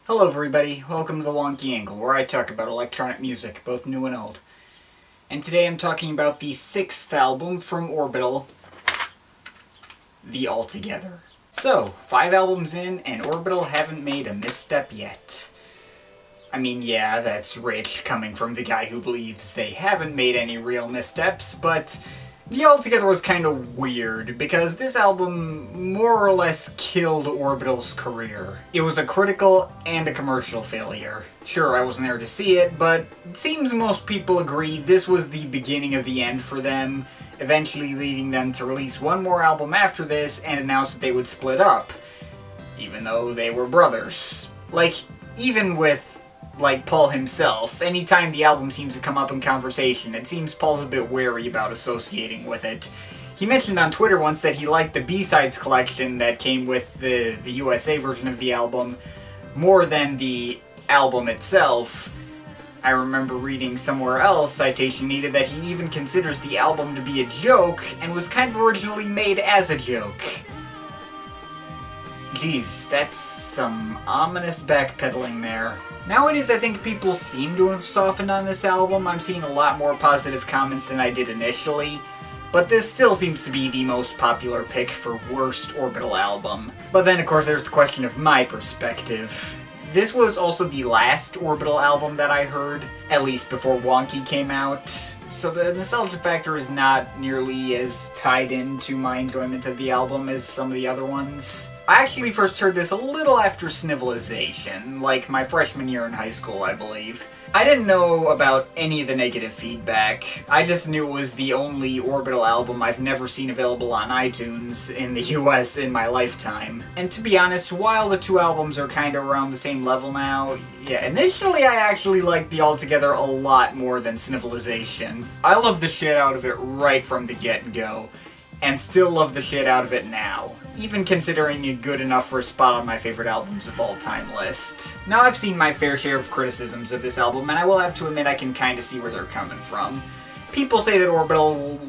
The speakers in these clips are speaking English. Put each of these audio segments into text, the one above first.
Hello everybody, welcome to the Wonky Angle, where I talk about electronic music, both new and old. And today I'm talking about the 6th album from Orbital, the Altogether. So, 5 albums in, and Orbital haven't made a misstep yet. I mean, yeah, that's rich coming from the guy who believes they haven't made any real missteps, but the Altogether was kind of weird, because this album more or less killed Orbital's career. It was a critical and a commercial failure. Sure, I wasn't there to see it, but it seems most people agree this was the beginning of the end for them, eventually leading them to release one more album after this and announce that they would split up, even though they were brothers. Like, even with Paul himself, anytime the album seems to come up in conversation, it seems Paul's a bit wary about associating with it. He mentioned on Twitter once that he liked the B-Sides collection that came with the USA version of the album more than the album itself. I remember reading somewhere else, citation needed, that he even considers the album to be a joke, and was kind of originally made as a joke. Geez, that's some ominous backpedaling there. Nowadays, I think people seem to have softened on this album. I'm seeing a lot more positive comments than I did initially, but this still seems to be the most popular pick for worst Orbital album. But then, of course, there's the question of my perspective. This was also the last Orbital album that I heard, at least before Wonky came out, so the nostalgia factor is not nearly as tied into my enjoyment of the album as some of the other ones. I actually first heard this a little after Snivelization, like my freshman year in high school, I believe. I didn't know about any of the negative feedback. I just knew it was the only Orbital album I've never seen available on iTunes in the US in my lifetime. And to be honest, while the two albums are kind of around the same level now, yeah, initially I actually liked the Altogether a lot more than Snivelization. I love the shit out of it right from the get-go, and still love the shit out of it now, even considering it good enough for a spot on my favorite albums of all time list. Now, I've seen my fair share of criticisms of this album, and I will have to admit I can kinda see where they're coming from. People say that Orbital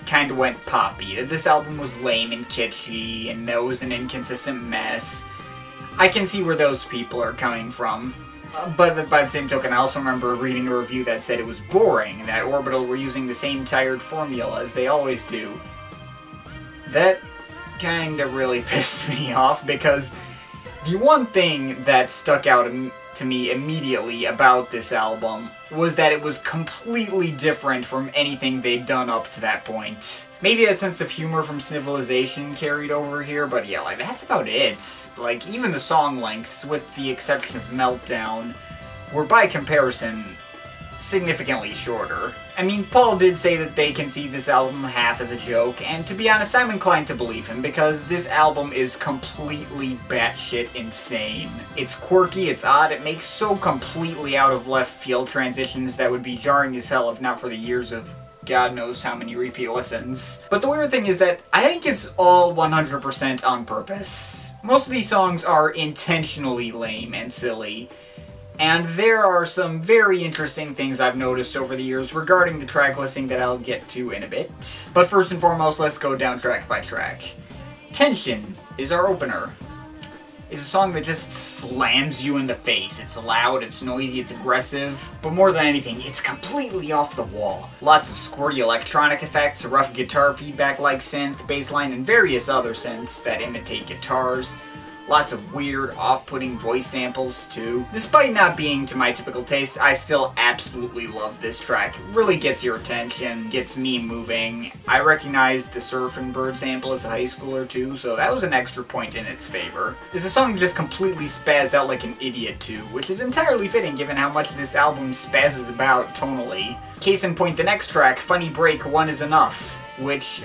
kinda went poppy, that this album was lame and kitschy, and that it was an inconsistent mess. I can see where those people are coming from. But by the same token, I also remember reading a review that said it was boring, and that Orbital were using the same tired formula as they always do. That kinda really pissed me off, because the one thing that stuck out to me immediately about this album was that it was completely different from anything they'd done up to that point. Maybe that sense of humor from Snivelization carried over here, but yeah, like, that's about it. Like, even the song lengths, with the exception of Meltdown, were by comparison significantly shorter. I mean, Paul did say that they conceived this album half as a joke, and to be honest, I'm inclined to believe him, because this album is completely batshit insane. It's quirky, it's odd, it makes so completely out of left field transitions that would be jarring as hell if not for the years of God knows how many repeat listens. But the weird thing is that I think it's all 100% on purpose. Most of these songs are intentionally lame and silly, and there are some very interesting things I've noticed over the years regarding the track listing that I'll get to in a bit. But first and foremost, let's go down track by track. Tension is our opener. It's a song that just slams you in the face. It's loud, it's noisy, it's aggressive, but more than anything, it's completely off the wall. Lots of squirty electronic effects, a rough guitar feedback like synth, bass line, and various other synths that imitate guitars. Lots of weird, off-putting voice samples, too. Despite not being to my typical taste, I still absolutely love this track. It really gets your attention, gets me moving. I recognized the Surf and Bird sample as a high schooler, too, so that was an extra point in its favor. It's a song that just completely spazzed out like an idiot, too, which is entirely fitting given how much this album spazzes about tonally. Case in point, the next track, Funny Break, One Is Enough, which,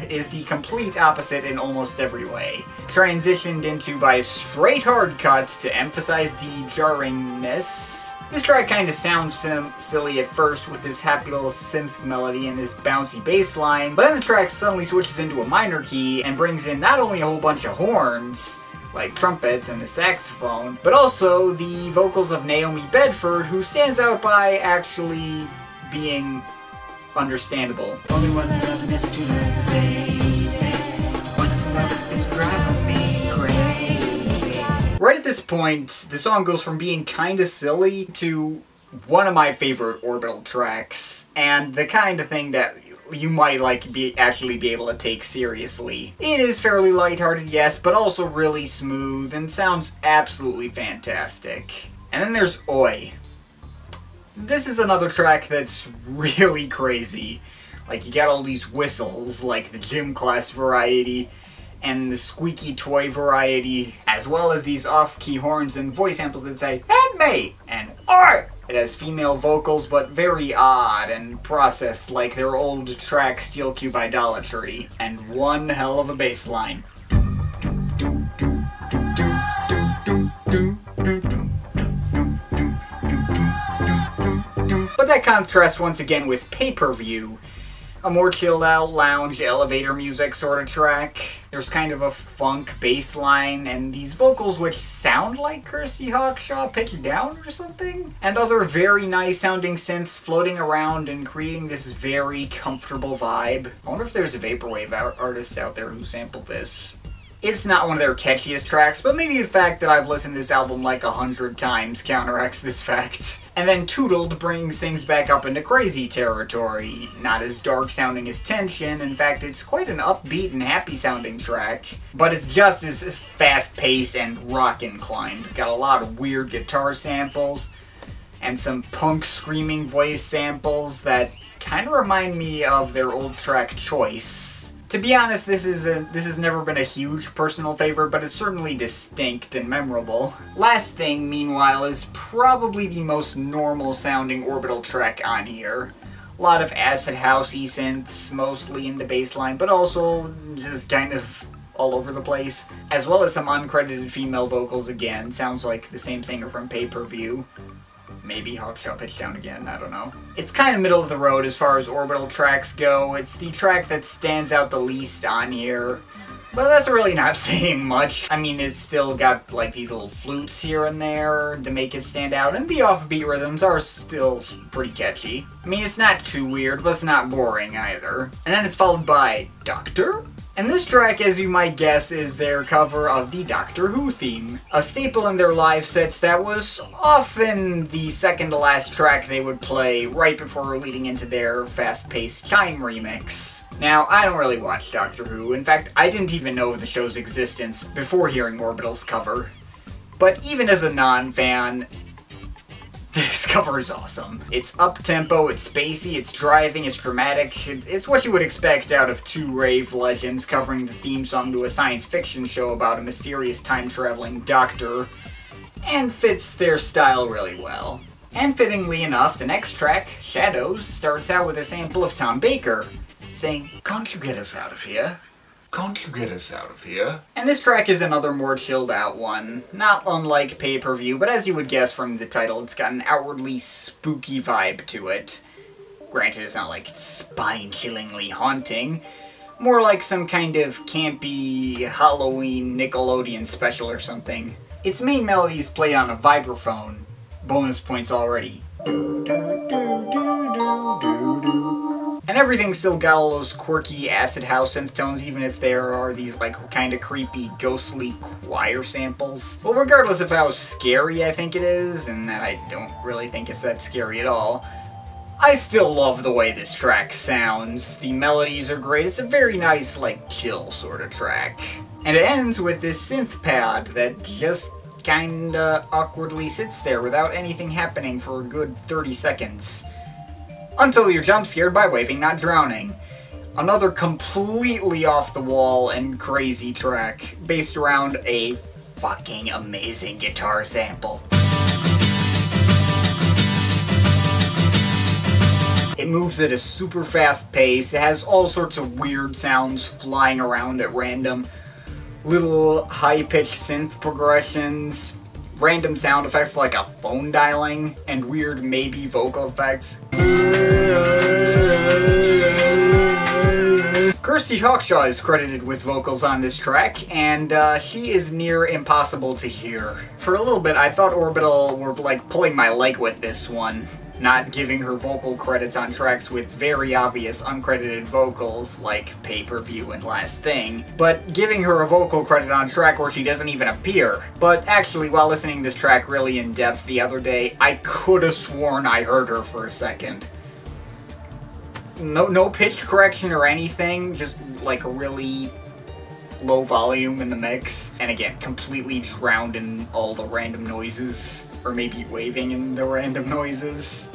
is the complete opposite in almost every way. Transitioned into by a straight hard cut to emphasize the jarringness. This track kinda sounds silly at first with this happy little synth melody and this bouncy bass line, but then the track suddenly switches into a minor key and brings in not only a whole bunch of horns, like trumpets and a saxophone, but also the vocals of Naomi Bedford, who stands out by actually being understandable. Only one love and never two loves, baby. One is enough, is driving me crazy. Right at this point, the song goes from being kinda silly to one of my favorite Orbital tracks, and the kind of thing that you might actually be able to take seriously. It is fairly lighthearted, yes, but also really smooth and sounds absolutely fantastic. And then there's Oi. This is another track that's really crazy. Like, you got all these whistles, like the gym class variety, and the squeaky toy variety, as well as these off-key horns and voice samples that say, "Help me!" and "Oi!" It has female vocals, but very odd and processed like their old track Steel Cube Idolatry, and one hell of a bass line. But that contrasts once again with Pay-Per-View, a more chilled out lounge elevator music sort of track. There's kind of a funk bass line and these vocals which sound like Kirsty Hawkshaw pitched down or something, and other very nice sounding synths floating around and creating this very comfortable vibe. I wonder if there's a vaporwave artist out there who sampled this. It's not one of their catchiest tracks, but maybe the fact that I've listened to this album like 100 times counteracts this fact. And then Toodled brings things back up into crazy territory. Not as dark sounding as Tension, in fact it's quite an upbeat and happy sounding track. But it's just as fast paced and rock inclined. Got a lot of weird guitar samples, and some punk screaming voice samples that kinda remind me of their old track Choice. To be honest, this has never been a huge personal favorite, but it's certainly distinct and memorable. Last thing, meanwhile, is probably the most normal sounding Orbital track on here. A lot of acid housey synths, mostly in the bass line, but also just kind of all over the place. As well as some uncredited female vocals again. Sounds like the same singer from Pay-Per-View. Maybe Hawkshaw pitched down again, I don't know. It's kind of middle of the road as far as Orbital tracks go. It's the track that stands out the least on here. But that's really not saying much. I mean, it's still got like these little flutes here and there to make it stand out, and the offbeat rhythms are still pretty catchy. I mean, it's not too weird, but it's not boring either. And then it's followed by Doctor? And this track, as you might guess, is their cover of the Doctor Who theme. A staple in their live sets that was often the second to last track they would play right before leading into their fast-paced Chime remix. Now, I don't really watch Doctor Who. In fact, I didn't even know of the show's existence before hearing Orbital's cover. But even as a non-fan, this cover is awesome. It's up-tempo, it's spacey, it's driving, it's dramatic. It's what you would expect out of two rave legends covering the theme song to a science fiction show about a mysterious time-traveling doctor, and fits their style really well. And fittingly enough, the next track, Shadows, starts out with a sample of Tom Baker, saying, "Can't you get us out of here? Can't you get us out of here?" And this track is another more chilled out one, not unlike Pay-Per-View, but as you would guess from the title, it's got an outwardly spooky vibe to it. Granted, it's not like spine-chillingly haunting, more like some kind of campy Halloween Nickelodeon special or something. Its main melody is played on a vibraphone. Bonus points already. And everything's still got all those quirky acid house synth tones, even if there are these like kind of creepy ghostly choir samples. Well, regardless of how scary I think it is, and that I don't really think it's that scary at all, I still love the way this track sounds. The melodies are great. It's a very nice, like, chill sort of track. And it ends with this synth pad that just kinda awkwardly sits there without anything happening for a good 30 seconds. Until you're jump scared by Waving Not Drowning. Another completely off the wall and crazy track based around a fucking amazing guitar sample. It moves at a super fast pace. It has all sorts of weird sounds flying around at random. Little high-pitched synth progressions, random sound effects like a phone dialing, and weird maybe vocal effects. Kirsty Hawkshaw is credited with vocals on this track, and she is near impossible to hear. For a little bit, I thought Orbital were like pulling my leg with this one. not giving her vocal credits on tracks with very obvious uncredited vocals, like Pay-Per-View and Last Thing, but giving her a vocal credit on a track where she doesn't even appear. But actually, while listening to this track really in depth the other day, I could have sworn I heard her for a second. No pitch correction or anything, just like a really low volume in the mix, and again, completely drowned in all the random noises, or maybe waving in the random noises.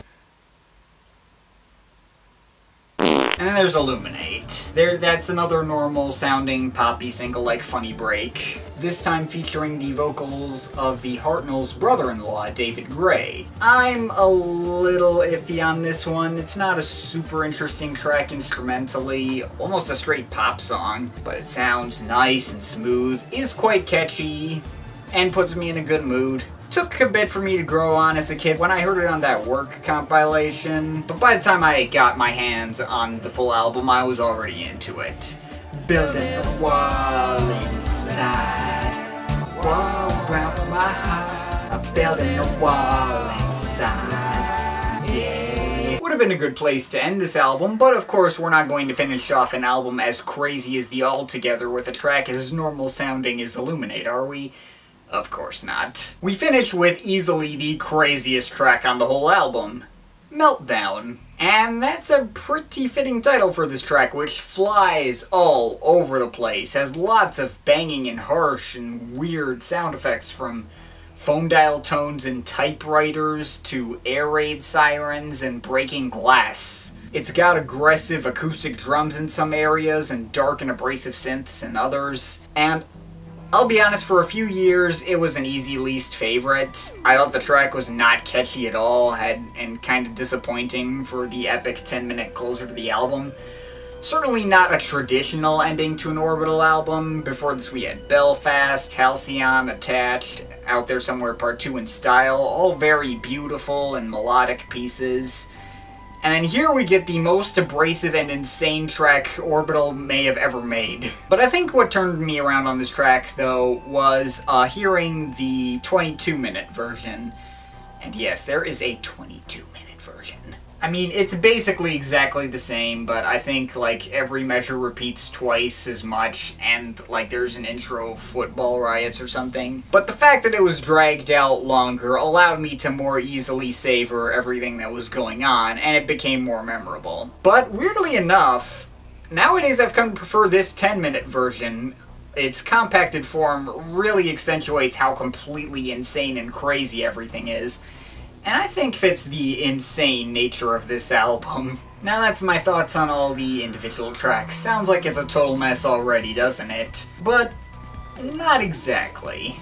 And then there's Illuminate. That's another normal sounding poppy single like Funny Break, this time featuring the vocals of the Hartnell's brother-in-law, David Gray. I'm a little iffy on this one. It's not a super interesting track instrumentally, almost a straight pop song, but it sounds nice and smooth, is quite catchy, and puts me in a good mood. Took a bit for me to grow on as a kid when I heard it on that Work compilation, but by the time I got my hands on the full album, I was already into it. Building a wall inside, wall around my heart, I'm building a wall inside, yeah. Would have been a good place to end this album, but of course we're not going to finish off an album as crazy as the Altogether with a track as normal sounding as Illuminate, are we? Of course not. We finish with easily the craziest track on the whole album, Meltdown. And that's a pretty fitting title for this track, which flies all over the place, has lots of banging and harsh and weird sound effects from phone dial tones and typewriters to air raid sirens and breaking glass. It's got aggressive acoustic drums in some areas and dark and abrasive synths in others, and I'll be honest, for a few years, it was an easy least favorite. I thought the track was not catchy at all, and kind of disappointing for the epic 10-minute closer to the album. Certainly not a traditional ending to an Orbital album. Before this we had Belfast, Halcyon, Attached, Out There Somewhere Part 2 in Style, all very beautiful and melodic pieces. And then here we get the most abrasive and insane track Orbital may have ever made. But I think what turned me around on this track, though, was hearing the 22-minute version. And yes, there is a 22-minute version. I mean, it's basically exactly the same, but I think, like, every measure repeats twice as much, and, like, there's an intro of football riots or something. But the fact that it was dragged out longer allowed me to more easily savor everything that was going on, and it became more memorable. But, weirdly enough, nowadays I've come to prefer this 10-minute version. Its compacted form really accentuates how completely insane and crazy everything is, and I think fits the insane nature of this album. Now that's my thoughts on all the individual tracks. Sounds like it's a total mess already, doesn't it? But not exactly.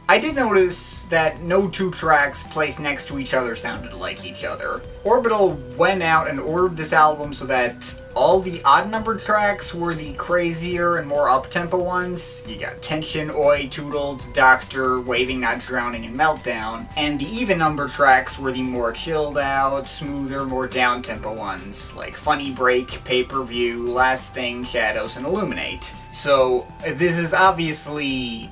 I did notice that no two tracks placed next to each other sounded like each other. Orbital went out and ordered this album so that all the odd-numbered tracks were the crazier and more up-tempo ones. You got Tension, Oi, Toodled, Doctor, Waving Not Drowning, and Meltdown. And the even-numbered tracks were the more chilled-out, smoother, more down-tempo ones, like Funny Break, Pay-Per-View, Last Thing, Shadows, and Illuminate. So this is obviously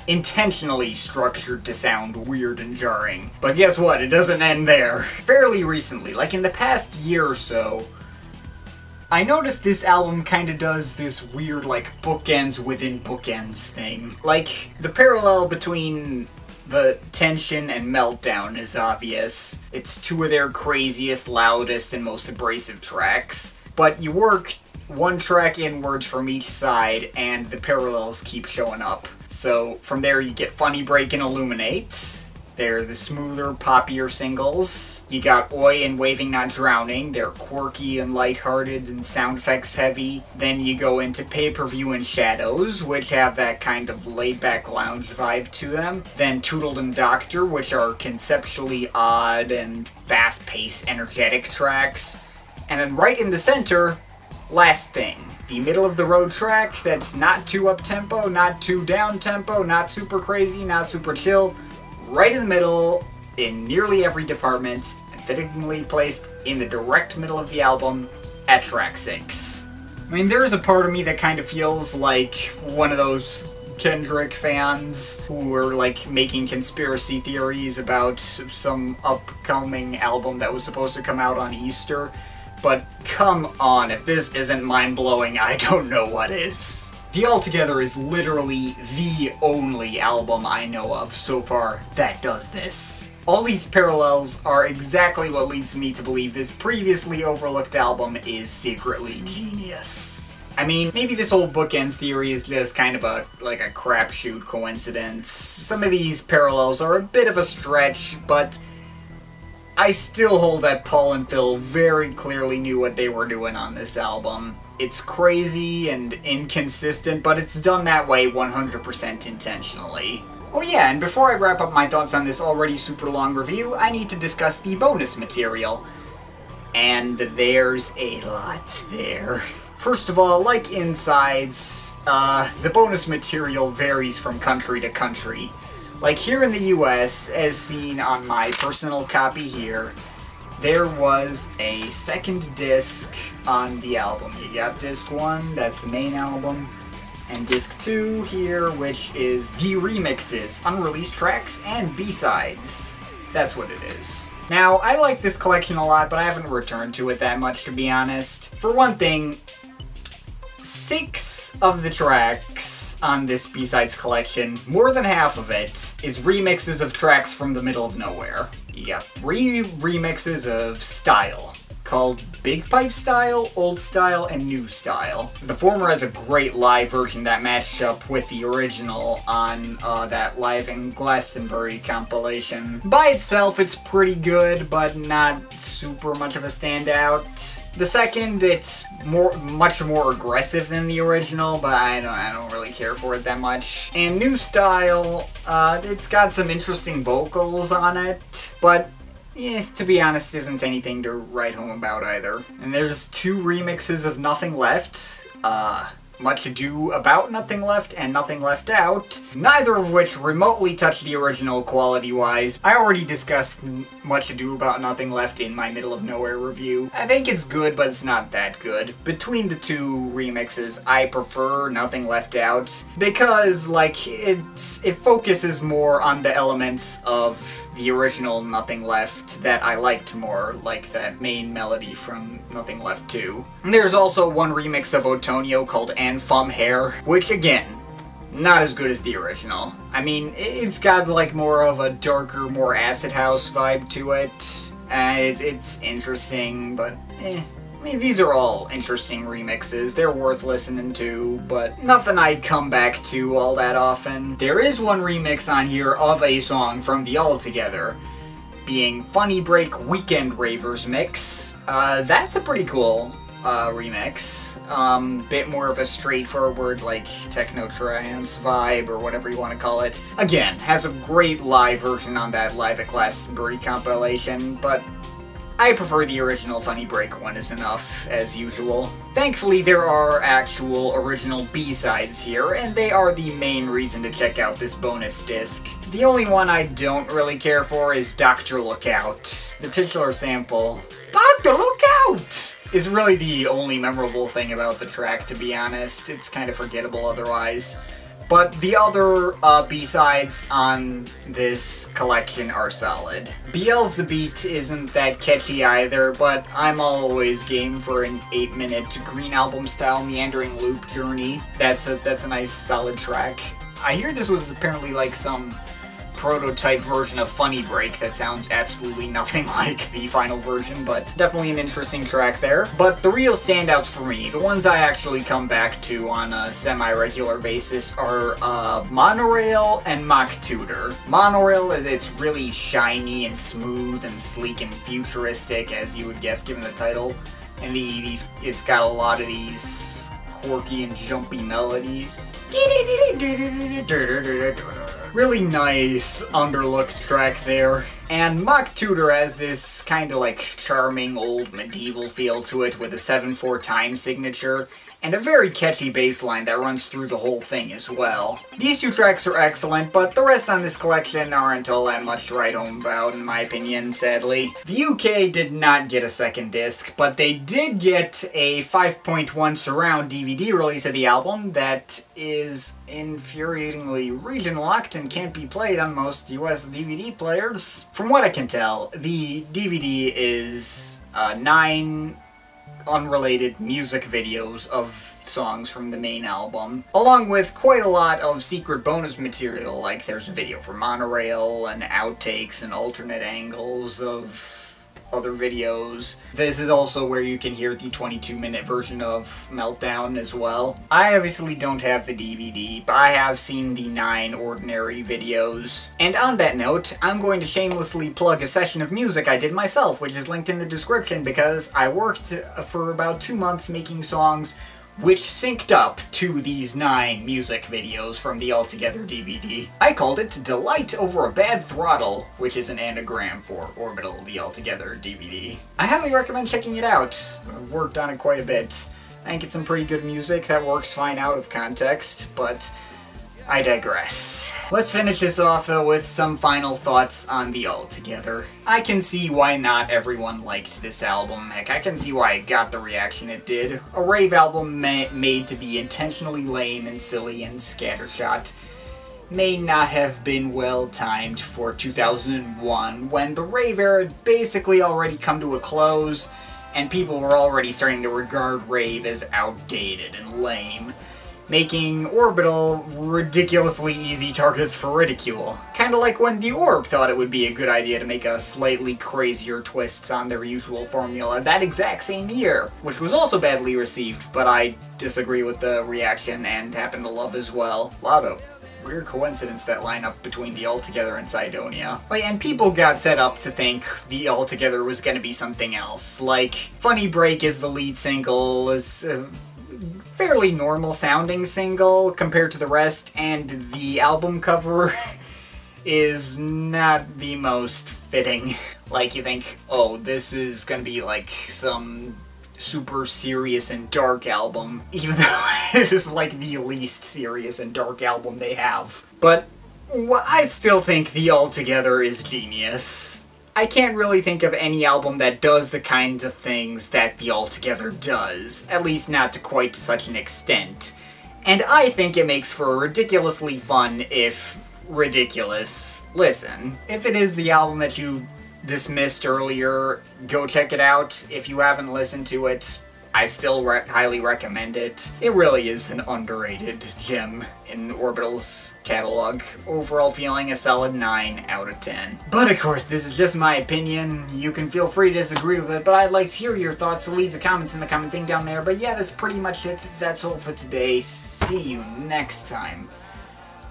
intentionally structured to sound weird and jarring. But guess what? It doesn't end there. Fairly recently, like in the past year or so, I noticed this album kinda does this weird, like, bookends within bookends thing. Like, the parallel between the Tension and Meltdown is obvious. It's two of their craziest, loudest, and most abrasive tracks. But you work one track inwards from each side, and the parallels keep showing up. So from there you get Funny Break and Illuminate. They're the smoother, poppier singles. You got Oi and Waving Not Drowning. They're quirky and lighthearted and sound effects heavy. Then you go into Pay-Per-View and Shadows, which have that kind of laid-back lounge vibe to them. Then Toodled and Doctor, which are conceptually odd and fast-paced, energetic tracks. And then right in the center, Last Thing. The middle-of-the-road track that's not too up-tempo, not too down-tempo, not super crazy, not super chill. Right in the middle, in nearly every department, and fittingly placed in the direct middle of the album at track 6. I mean, there is a part of me that kind of feels like one of those Kendrick fans who were like making conspiracy theories about some upcoming album that was supposed to come out on Easter. But come on, if this isn't mind-blowing, I don't know what is. The Altogether is literally the only album I know of so far that does this. All these parallels are exactly what leads me to believe this previously overlooked album is secretly genius. I mean, maybe this whole bookends theory is just kind of a crapshoot coincidence. Some of these parallels are a bit of a stretch, but I still hold that Paul and Phil very clearly knew what they were doing on this album. It's crazy and inconsistent, but it's done that way 100% intentionally. Oh yeah, and before I wrap up my thoughts on this already super long review, I need to discuss the bonus material. And there's a lot there. First of all, like Insides, the bonus material varies from country to country. Like here in the US, as seen on my personal copy here, there was a second disc on the album. You got disc 1, that's the main album, and disc 2 here, which is the remixes, unreleased tracks, and B-sides. That's what it is. Now, I like this collection a lot, but I haven't returned to it that much, to be honest. For one thing, 6 of the tracks on this B-sides collection, more than half of it, is remixes of tracks from the middle of nowhere. You got 3 remixes of Style, called Big Pipe Style, Old Style, and New Style. The former has a great live version that matched up with the original on that Live in Glastonbury compilation. By itself, it's pretty good, but not super much of a standout. The second, it's much more aggressive than the original, but I don't really care for it that much. And New Style, it's got some interesting vocals on it, but to be honest, isn't anything to write home about either. And there's 2 remixes of Nothing Left, Much Ado About Nothing Left and Nothing Left Out, neither of which remotely touch the original quality-wise. I already discussed Much Ado About Nothing Left in my Middle of Nowhere review. I think it's good, but it's not that good. Between the 2 remixes, I prefer Nothing Left Out, because, like, it focuses more on the elements of the original Nothing Left that I liked more, like that main melody from Nothing Left 2. And there's also one remix of Otonio called And Fum Hair, which again, not as good as the original. I mean, it's got like more of a darker, more acid house vibe to it. It's interesting, but I mean, these are all interesting remixes. They're worth listening to, but nothing I come back to all that often. There is one remix on here of a song from the Altogether, being Funny Break Weekend Ravers Mix. That's a pretty cool remix. Bit more of a straightforward, like, techno trance vibe, or whatever you want to call it. Again, has a great live version on that Live at Glastonbury compilation, but I prefer the original Funny Break one is enough, as usual. Thankfully, there are actual original B-sides here, and they are the main reason to check out this bonus disc. The only one I don't really care for is Dr. Lookout. The titular sample, Dr. Lookout, is really the only memorable thing about the track, to be honest. It's kind of forgettable otherwise. But the other B-sides on this collection are solid. Beelzebub isn't that catchy either, but I'm always game for an 8-minute Green Album-style meandering loop journey. That's a nice, solid track. I hear this was apparently like some prototype version of Funny Break that sounds absolutely nothing like the final version, but definitely an interesting track there. But the real standouts for me, the ones I actually come back to on a semi-regular basis, are Monorail and Mock Tudor. Monorail, it's really shiny and smooth and sleek and futuristic, as you would guess given the title. And it's got a lot of these quirky and jumpy melodies. Really nice underlooked track there. And Mock Tudor has this kind of like charming old medieval feel to it with a 7/4 time signature, and a very catchy bass line that runs through the whole thing as well. These two tracks are excellent, but the rest on this collection aren't all that much to write home about, in my opinion, sadly. The UK did not get a second disc, but they did get a 5.1 surround DVD release of the album that is infuriatingly region-locked and can't be played on most US DVD players. From what I can tell, the DVD is 9 unrelated music videos of songs from the main album, along with quite a lot of secret bonus material, like there's a video for Monorail and outtakes and alternate angles of other videos. This is also where you can hear the 22-minute version of Meltdown as well. I obviously don't have the DVD, but I have seen the 9 ordinary videos. And on that note, I'm going to shamelessly plug a session of music I did myself, which is linked in the description, because I worked for about 2 months making songs which synced up to these 9 music videos from the Altogether DVD. I called it Delight Over a Bad Throttle, which is an anagram for Orbital, the Altogether DVD. I highly recommend checking it out. I've worked on it quite a bit. I think it's some pretty good music that works fine out of context, but I digress. Let's finish this off with some final thoughts on the Altogether. I can see why not everyone liked this album. Heck, I can see why it got the reaction it did. A rave album made to be intentionally lame and silly and scattershot may not have been well timed for 2001, when the rave era had basically already come to a close, and people were already starting to regard rave as outdated and lame, making Orbital ridiculously easy targets for ridicule. Kinda like when the Orb thought it would be a good idea to make a slightly crazier twists on their usual formula that exact same year, which was also badly received, but I disagree with the reaction and happen to love as well. A lot of weird coincidence, that lineup between the Altogether and Cydonia. Oh yeah, and people got set up to think the Altogether was gonna be something else. Like, Funny Break is the lead single, is fairly normal sounding single compared to the rest, and the album cover is not the most fitting. Like, you think, oh, this is gonna be like some super serious and dark album, even though this is like the least serious and dark album they have. But I still think the Altogether is genius. I can't really think of any album that does the kinds of things that the Altogether does, at least not to quite to such an extent. And I think it makes for a ridiculously fun, if ridiculous, listen. If it is the album that you dismissed earlier, go check it out. If you haven't listened to it, I still highly recommend it. It really is an underrated gem in Orbital's catalog. Overall feeling a solid 9 out of 10. But of course, this is just my opinion. You can feel free to disagree with it, but I'd like to hear your thoughts, so leave the comments in the comment thing down there. But yeah, that's pretty much it. That's all for today. See you next time.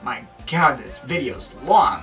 My god, this video's long.